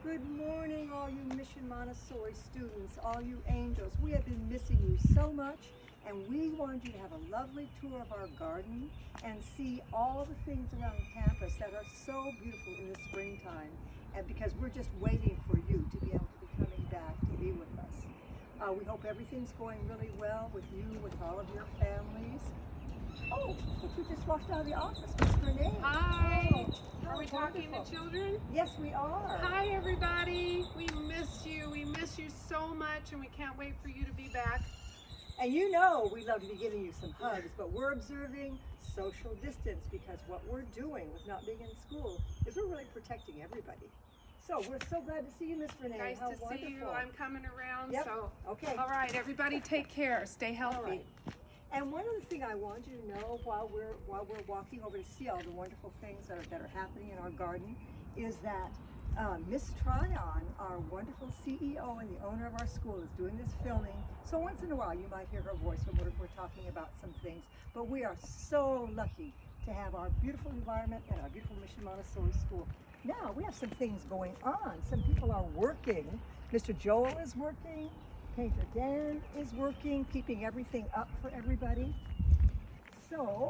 Good morning, all you Mission Montessori students, all you angels. We have been missing you so much, and we wanted you to have a lovely tour of our garden and see all the things around campus that are so beautiful in the springtime. And because we're just waiting for you to be able to be coming back to be with us. We hope everything's going really well with you, with all of your families. Oh, look who just walked out of the office, Miss Renee. Hi. Oh, Are we talking wonderful. to children? Yes, we are. Hi, everybody. We miss you. We miss you so much, and we can't wait for you to be back. And you know we love to be giving you some hugs, but we're observing social distance because what we're doing with not being in school is we're really protecting everybody. So we're so glad to see you, Miss Renee. Nice How to wonderful. see you. I'm coming around. Yep. So, Okay. all right, everybody, take care. Stay healthy. All right. And one other thing I want you to know while we're walking over to see all the wonderful things that are happening in our garden is that Miss Tryon, our wonderful CEO and the owner of our school, is doing this filming. So once in a while you might hear her voice when we're talking about some things. But we are so lucky to have our beautiful environment and our beautiful Mission Montessori school. Now we have some things going on. Some people are working. Mr. Joel is working. Painter Dan is working, keeping everything up for everybody. So,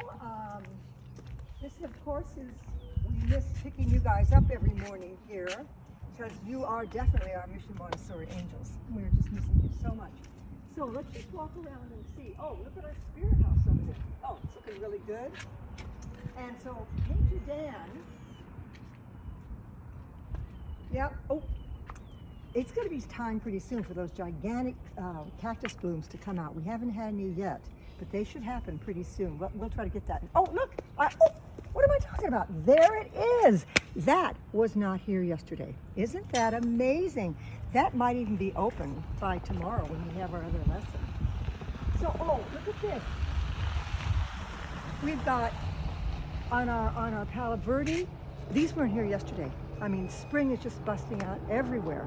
this of course is, we miss picking you guys up every morning here because you are definitely our Mission Montessori angels. We're just missing you so much. So let's just walk around and see. Oh, look at our spirit house over there. Oh, it's looking really good. And so Painter Dan, yep, oh, it's going to be time pretty soon for those gigantic cactus blooms to come out. We haven't had any yet, but they should happen pretty soon. We'll try to get that. Oh, look! Oh, what am I talking about? There it is! That was not here yesterday. Isn't that amazing? That might even be open by tomorrow when we have our other lesson. So, oh, look at this. We've got on our Palo Verde, these weren't here yesterday. I mean, spring is just busting out everywhere.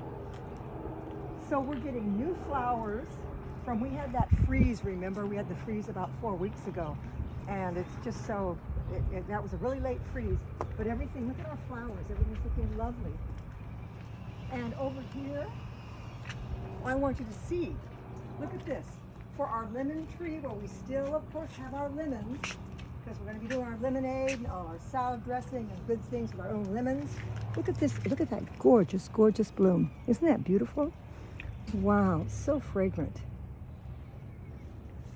So we're getting new flowers from, we had that freeze, remember? We had the freeze about 4 weeks ago. And it's just so, that was a really late freeze. But everything, look at our flowers, everything's looking lovely. And over here, I want you to see, look at this. For our lemon tree, where we still, of course, have our lemons, because we're going to be doing our lemonade and all our salad dressing and good things with our own lemons. Look at this, look at that gorgeous, gorgeous bloom. Isn't that beautiful? Wow, so fragrant.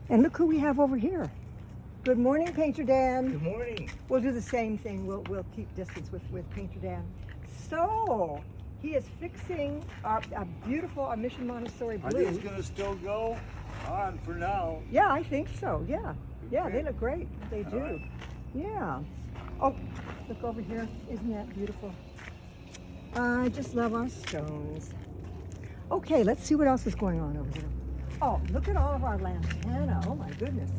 And look who we have over here. Good morning, Painter Dan. Good morning. We'll do the same thing. We'll keep distance with Painter Dan. So, he is fixing our Mission Montessori Are blue. these gonna still go on for now? Yeah, I think so, yeah. Yeah, Okay. they look great. They do. right. Yeah. Oh, look over here. Isn't that beautiful? I just love our stones. Okay, let's see what else is going on over here. Oh, look at all of our lantana. Oh my goodness.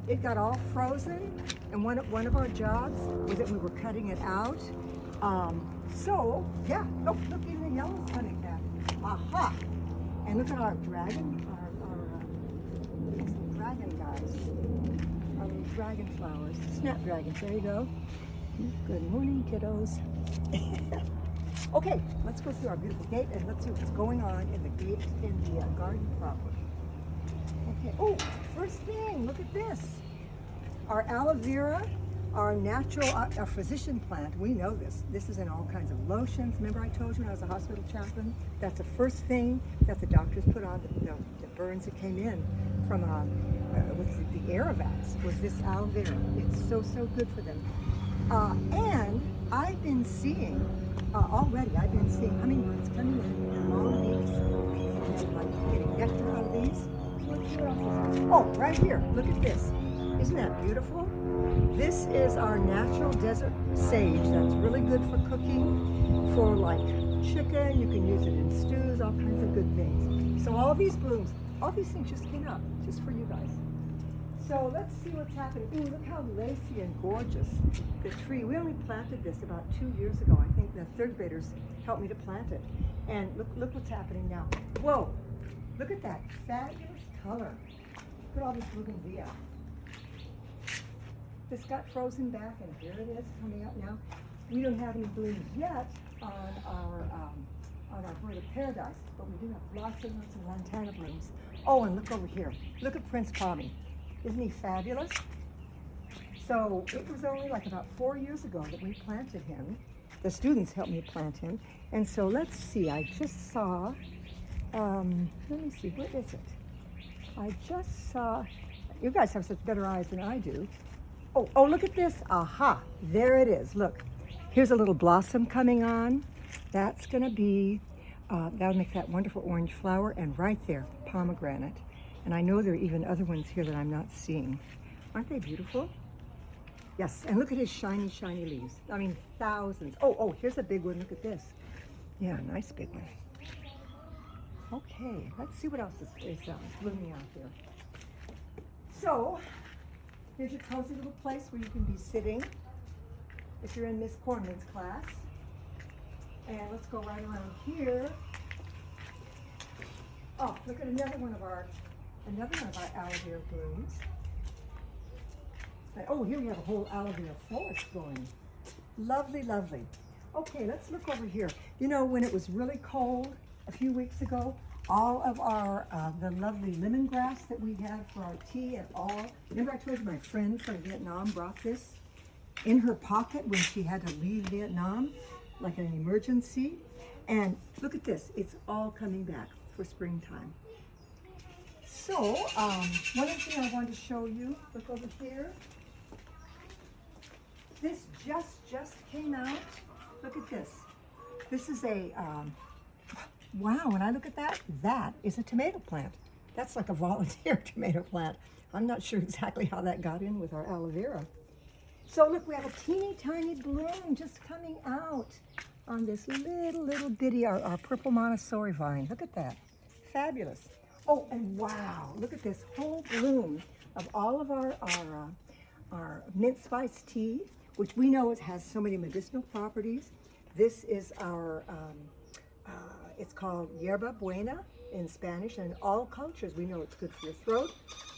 It got all frozen, and one of our jobs was that we were cutting it out. So, yeah. Oh, look, even the yellow's coming back. Aha! And look at our dragon, our dragon guys. Our little dragon flowers. Snapdragons, there you go. Good morning, kiddos. Okay, let's go through our beautiful gate and let's see what's going on in the gate, in the garden proper. Okay, oh, first thing, look at this. Our aloe vera, our natural, our physician plant, we know this. This is in all kinds of lotions. Remember I told you when I was a hospital chaplain? That's the first thing that the doctors put on the burns that came in from with the Aerovats was this aloe vera. It's so, so good for them. And I've been seeing, I've been seeing hummingbirds coming in long beaks and like getting nectar out of these. Look here also. Oh, right here, look at this. Isn't that beautiful? This is our natural desert sage that's really good for cooking, for like chicken. You can use it in stews, all kinds of good things. So all these blooms, all these things just came out just for you guys. So let's see what's happening. Ooh, look how lacy and gorgeous the tree. We only planted this about 2 years ago. I think the third graders helped me to plant it. And look what's happening now. Whoa, look at that fabulous color. Look at all this bougainvillea. This got frozen back and here it is coming up now. We don't have any blooms yet on part of paradise, but we do have lots and lots of lantana blooms. Oh, and look over here. Look at Prince Pommy. Isn't he fabulous? So it was only like about 4 years ago that we planted him. The students helped me plant him. And so let's see, I just saw, let me see, where is it? I just saw, you guys have such better eyes than I do. Oh, look at this. Aha, there it is. Look, here's a little blossom coming on. That's gonna be, that'll make that wonderful orange flower, and right there, pomegranate. And I know there are even other ones here that I'm not seeing. Aren't they beautiful? Yes, and look at his shiny, shiny leaves. I mean, thousands. Oh, here's a big one. Look at this. Yeah, nice big one. Okay, let's see what else is blooming out there. So, here's your cozy little place where you can be sitting if you're in Miss Corman's class. And let's go right around here. Oh, look at another one of our aloe vera blooms. Oh, here we have a whole aloe vera forest going. Lovely, lovely. Okay, let's look over here. You know, when it was really cold a few weeks ago, all of our, the lovely lemongrass that we had for our tea and all, remember I told you my friend from Vietnam brought this in her pocket when she had to leave Vietnam, like an emergency. And look at this, it's all coming back for springtime. So, one other thing I wanted to show you, look over here. This just came out. Look at this. This is a, wow, when I look at that, that is a tomato plant. That's like a volunteer tomato plant. I'm not sure exactly how that got in with our aloe vera. So look, we have a teeny tiny bloom just coming out on this little bitty, our purple Montessori vine. Look at that, fabulous. Oh, and wow, look at this whole bloom of all of our mint spice tea, which we know it has so many medicinal properties. This is our, it's called Yerba Buena in Spanish, and in all cultures we know it's good for your throat,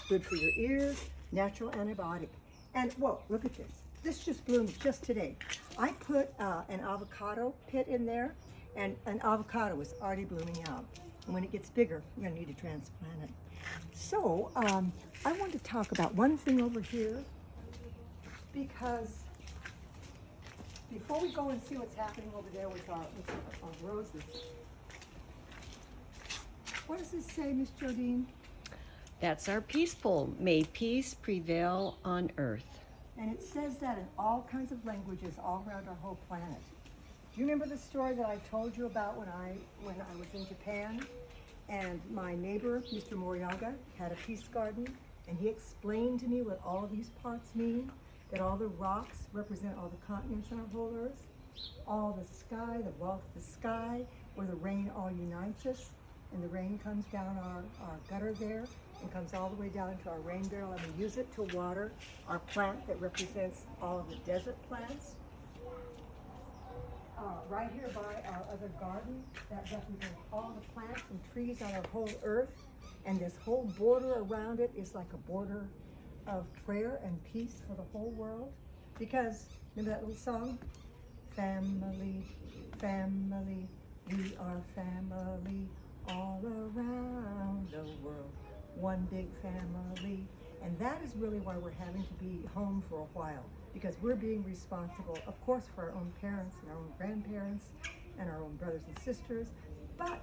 good for your ears, natural antibiotic. And whoa, look at this. This just bloomed just today. I put an avocado pit in there, and an avocado is already blooming out. And when it gets bigger, we're gonna need to transplant it. So I want to talk about one thing over here, because before we go and see what's happening over there with our roses, what does this say, Miss Jodine? That's our peace pole. May peace prevail on earth. And it says that in all kinds of languages all around our whole planet. Do you remember the story that I told you about when I was in Japan? And my neighbor, Mr. Moriyaga, had a peace garden, and he explained to me what all of these parts mean, that all the rocks represent all the continents on our whole earth, all the sky, the wealth of the sky, where the rain all unites us, and the rain comes down our gutter there, and comes all the way down into our rain barrel, and we use it to water our plant that represents all of the desert plants. Right here by our other garden, that represents all the plants and trees on our whole earth, and this whole border around it is like a border of prayer and peace for the whole world. Because, remember that little song? Family, family, we are family all around the world. One big family. And that is really why we're having to be home for a while, because we're being responsible, of course, for our own parents and our own grandparents and our own brothers and sisters, but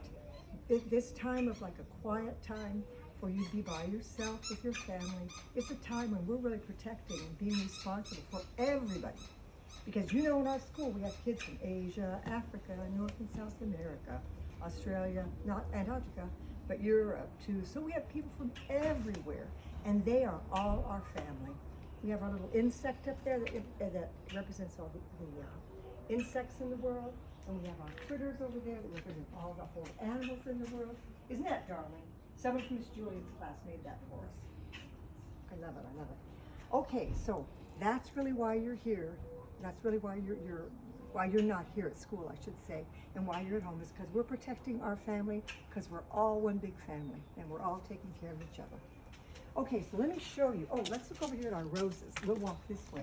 this time of like a quiet time for you to be by yourself with your family, it's a time when we're really protecting and being responsible for everybody. Because you know, in our school we have kids from Asia, Africa, North and South America, Australia, not Antarctica, but Europe too. So we have people from everywhere, and they are all our family. We have our little insect up there that represents all the insects in the world, and we have our critters over there that represent all the whole animals in the world. Isn't that darling? Someone from Miss Julian's class made that for us. I love it, I love it. Okay, so that's really why you're here. That's really why you're not here at school, I should say, and why you're at home, is because we're protecting our family, because we're all one big family, and we're all taking care of each other. Okay, so let me show you. Oh, let's look over here at our roses. We'll walk this way.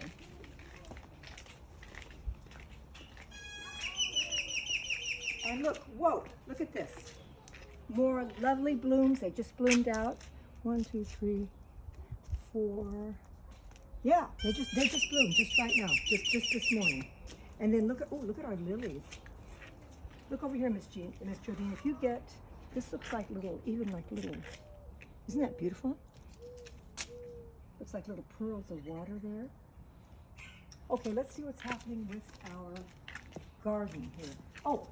And look, whoa, look at this. More lovely blooms. They just bloomed out. 1, 2, 3, 4. Yeah, they just bloomed just right now, just this morning. And then look at our lilies. Look over here, Miss Jodine. If you get, this looks like little, isn't that beautiful? Looks like little pearls of water there. Okay, let's see what's happening with our garden here. Oh,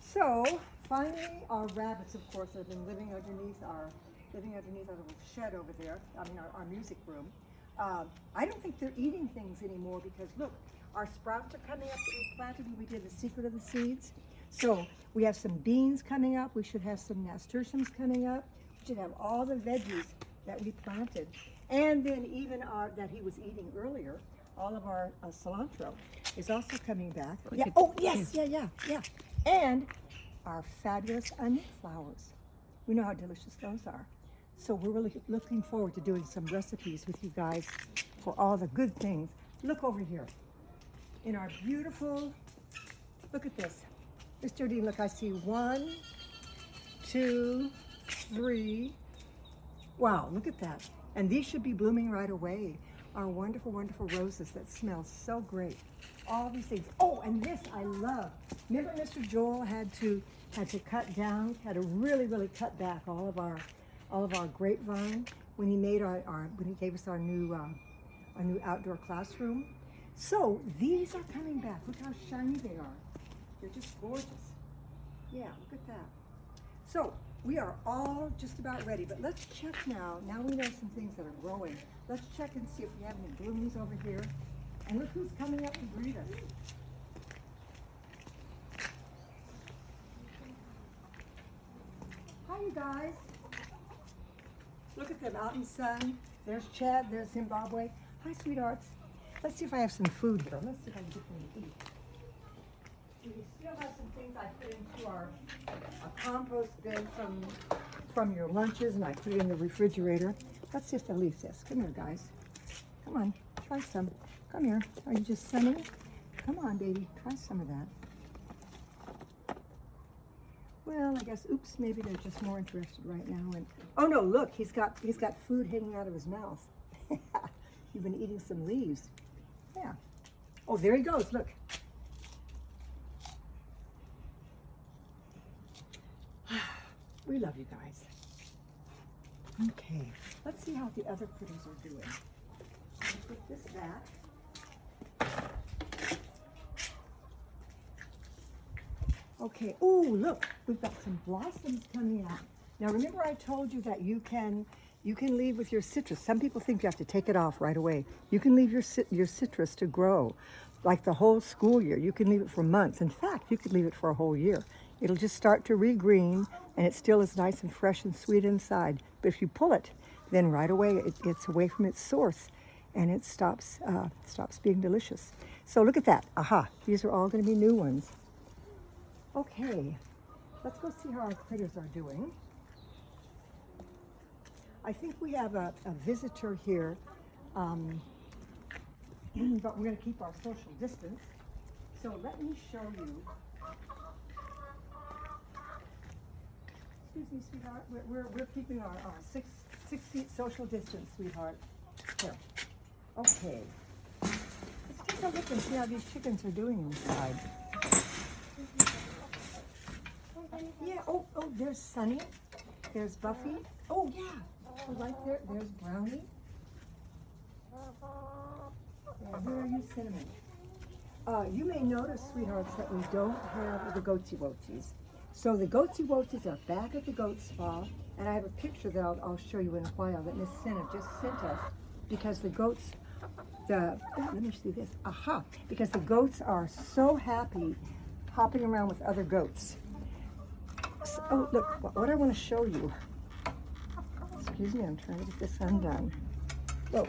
so finally our rabbits, of course, have been living underneath our little shed over there. I mean, our music room. I don't think they're eating things anymore because look, our sprouts are coming up that we planted when we did the secret of the seeds. So we have some beans coming up. We should have some nasturtiums coming up. We should have all the veggies that we planted. And then even that he was eating earlier, all of our cilantro is also coming back. Yeah. Oh, yes. Yeah. And our fabulous onion flowers. We know how delicious those are. So we're really looking forward to doing some recipes with you guys for all the good things. Look over here. In our beautiful, look at this. Miss Jodine, look, I see 1, 2, 3. Wow, look at that. And these should be blooming right away. Our wonderful, wonderful roses that smell so great. All these things. Oh, and this I love. Remember Mr. Joel had to cut down, had to really cut back all of our grapevine when he made when he gave us our new outdoor classroom. So these are coming back. Look how shiny they are. They're just gorgeous. Yeah, look at that. So we are all just about ready, but let's check now. Now we know some things that are growing. Let's check and see if we have any blooms over here. And look who's coming up to greet us. Hi, you guys. Look at them out in the sun. There's Chad, there's Zimbabwe. Hi, sweethearts. Let's see if I have some food here. Let's see if I can get them to eat. We still have some things I put into our compost bin from your lunches, and I put it in the refrigerator. Let's see if they'll eat this. Come here, guys. Come on, try some. Come here. Are you just sunning? Come on, baby. Try some of that. Well, I guess, oops, maybe they're just more interested right now. And oh no, look, he's got food hanging out of his mouth. You've been eating some leaves. Yeah. Oh, there he goes. Look. We love you guys. Okay, let's see how the other critters are doing. I'll put this back. Okay, oh look, we've got some blossoms coming out. Now remember I told you that you can leave with your citrus. Some people think you have to take it off right away. You can leave your citrus to grow like the whole school year. You can leave it for months. In fact, you could leave it for a whole year. It'll just start to regreen, and it still is nice and fresh and sweet inside. But if you pull it, then right away it's away from its source, and it stops being delicious. So look at that. Aha! These are all going to be new ones. Okay, let's go see how our critters are doing. I think we have a visitor here, but we're going to keep our social distance. So let me show you. Excuse me, sweetheart. We're keeping our 6 feet social distance, sweetheart. Here. Okay. Let's take a look and see how these chickens are doing inside. Yeah. Oh, there's Sunny. There's Buffy. Oh, yeah. Right there. There's Brownie. Yeah, where are you, Cinnamon? You may notice, sweethearts, that we don't have the goatsy woatsies. So the goatsy woatsies are back at the goat spa, and I have a picture that I'll show you in a while that Miss Senna just sent us because the goats, let me see this. Aha! Because the goats are so happy hopping around with other goats. So, oh, look, what I want to show you. Excuse me, I'm trying to get this undone. Whoa.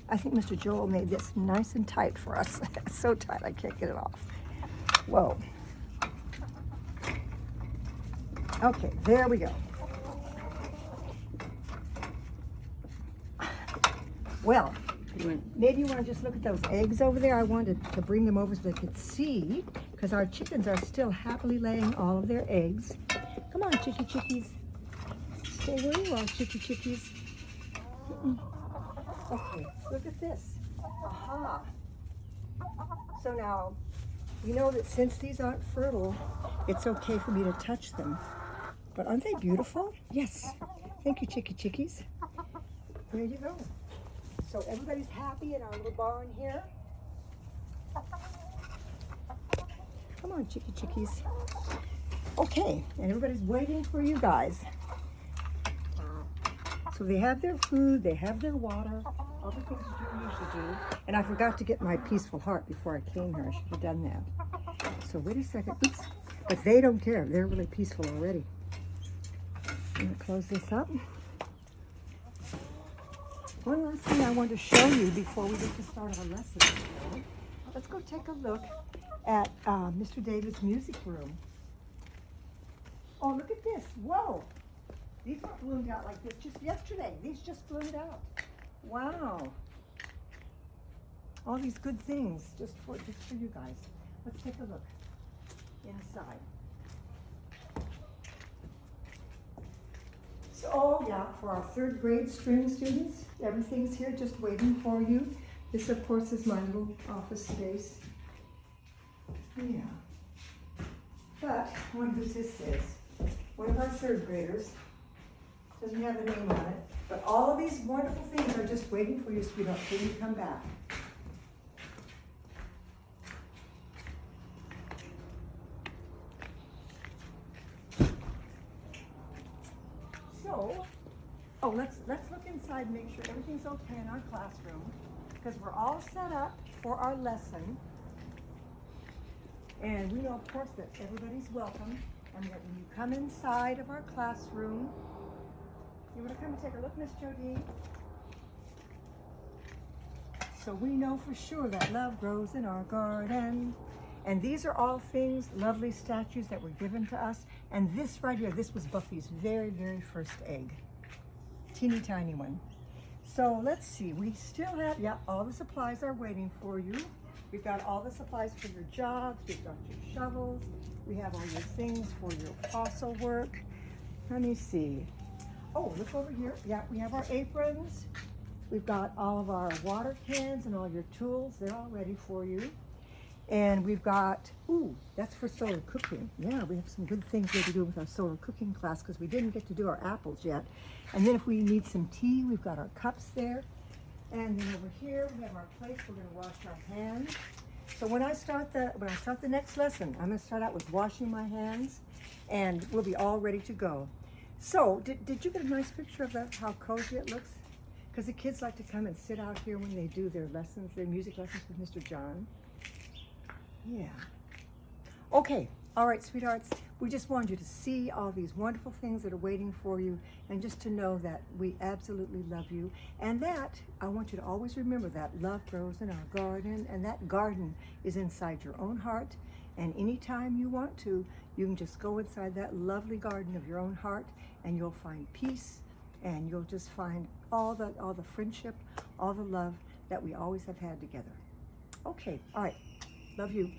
I think Mr. Joel made this nice and tight for us. It's so tight I can't get it off. Whoa. Okay, there we go. Well, maybe you want to just look at those eggs over there. I wanted to bring them over so they could see because our chickens are still happily laying all of their eggs. Come on, chickies. Stay where you are, chickies. Okay, look at this. Aha. So now, you know that since these aren't fertile, it's okay for me to touch them. But aren't they beautiful? Yes. Thank you, chickies. There you go. So everybody's happy in our little barn here. Come on, chickies. Okay, and everybody's waiting for you guys. So they have their food, they have their water, all the things that you usually do. And I forgot to get my peaceful heart before I came here. I should have done that. So wait a second. Oops. But they don't care. They're really peaceful already. I'm going to close this up. One last thing I want to show you before we get to start our lesson. Let's go take a look at Mr. David's music room. Oh, look at this. Whoa. These weren't bloomed out like this just yesterday. These just bloomed out. Wow. All these good things just for you guys. Let's take a look inside. So, oh yeah, for our 3rd grade string students, everything's here just waiting for you. This, of course, is my little office space. Yeah. But I wonder who this is. One of our 3rd graders. Doesn't have a name on it. But all of these wonderful things are just waiting for you, sweetheart, till you come back. So, oh, let's look inside and make sure everything's okay in our classroom, because we're all set up for our lesson. And we know, of course, that everybody's welcome, and that when you come inside of our classroom, you want to come and take a look, Miss Jody? So we know for sure that love grows in our garden. And these are all things, lovely statues that were given to us. And this right here, this was Buffy's very, very first egg. Teeny tiny one. So let's see, we still have, yeah, all the supplies are waiting for you. We've got all the supplies for your jobs. We've got your shovels. We have all your things for your fossil work. Let me see. Oh, look over here. Yeah, we have our aprons. We've got all of our water cans and all your tools. They're all ready for you. And we've got, ooh, that's for solar cooking. Yeah, we have some good things here to do with our solar cooking class because we didn't get to do our apples yet. And then if we need some tea, we've got our cups there. And then over here, we have our plates. We're going to wash our hands. So when I start the next lesson, I'm going to start out with washing my hands, and we'll be all ready to go. So, did you get a nice picture of how cozy it looks? Because the kids like to come and sit out here when they do their lessons, their music lessons with Mr. John. Yeah. Okay, all right, sweethearts. We just wanted you to see all these wonderful things that are waiting for you, and just to know that we absolutely love you. And that, I want you to always remember that love grows in our garden, and that garden is inside your own heart. And anytime you want to, you can just go inside that lovely garden of your own heart, and you'll find peace, and you'll just find all the friendship, all the love that we always have had together. Okay, all right. Love you.